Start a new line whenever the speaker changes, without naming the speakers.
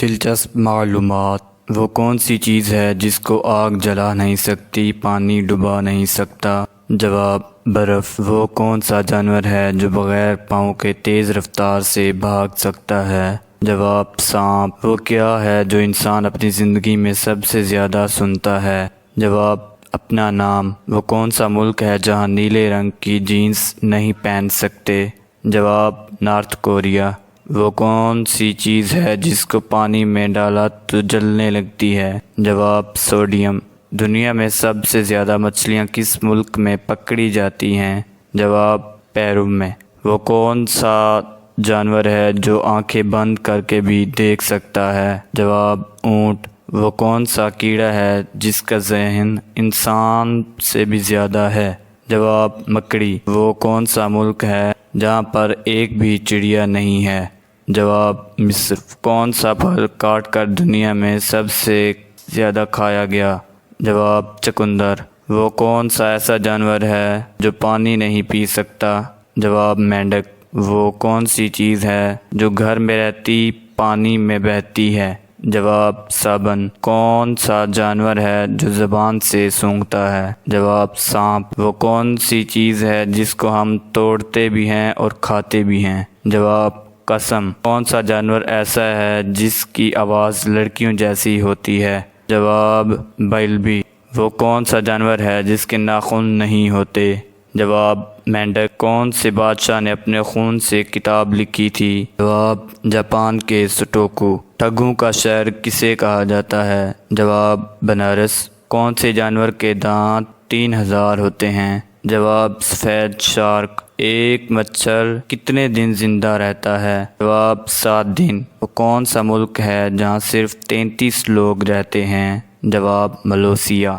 دلچسپ معلومات۔ وہ کون سی چیز ہے جس کو آگ جلا نہیں سکتی، پانی ڈبا نہیں سکتا؟ جواب، برف۔ وہ کون سا جانور ہے جو بغیر پاؤں کے تیز رفتار سے بھاگ سکتا ہے؟ جواب، سانپ۔ وہ کیا ہے جو انسان اپنی زندگی میں سب سے زیادہ سنتا ہے؟ جواب، اپنا نام۔ وہ کون سا ملک ہے جہاں نیلے رنگ کی جینس نہیں پہن سکتے؟ جواب، نارتھ کوریا۔ وہ کون سی چیز ہے جس کو پانی میں ڈالا تو جلنے لگتی ہے؟ جواب، سوڈیم۔ دنیا میں سب سے زیادہ مچھلیاں کس ملک میں پکڑی جاتی ہیں؟ جواب، پیرو میں۔ وہ کون سا جانور ہے جو آنکھیں بند کر کے بھی دیکھ سکتا ہے؟ جواب، اونٹ۔ وہ کون سا کیڑا ہے جس کا ذہن انسان سے بھی زیادہ ہے؟ جواب، مکڑی۔ وہ کون سا ملک ہے جہاں پر ایک بھی چڑیا نہیں ہے؟ جواب، مصر۔ کون سا پھل کاٹ کر دنیا میں سب سے زیادہ کھایا گیا؟ جواب، چقندر۔ وہ کون سا ایسا جانور ہے جو پانی نہیں پی سکتا؟ جواب، مینڈک۔ وہ کون سی چیز ہے جو گھر میں رہتی پانی میں بہتی ہے؟ جواب، صابن۔ کون سا جانور ہے جو زبان سے سونگھتا ہے؟ جواب، سانپ۔ وہ کون سی چیز ہے جس کو ہم توڑتے بھی ہیں اور کھاتے بھی ہیں؟ جواب، قسم۔ کون سا جانور ایسا ہے جس کی آواز لڑکیوں جیسی ہوتی ہے؟ جواب، بیلبی۔ وہ کون سا جانور ہے جس کے ناخن نہیں ہوتے؟ جواب، مینڈک۔ کون سے بادشاہ نے اپنے خون سے کتاب لکھی تھی؟ جواب، جاپان کے سٹوکو۔ ٹھگوں کا شہر کسے کہا جاتا ہے؟ جواب، بنارس۔ کون سے جانور کے دانت 3000 ہوتے ہیں؟ جواب، سفید شارک۔ ایک مچھر کتنے دن زندہ رہتا ہے؟ جواب، 7 دن۔ وہ کون سا ملک ہے جہاں صرف 33 لوگ رہتے ہیں؟ جواب، ملائیشیا۔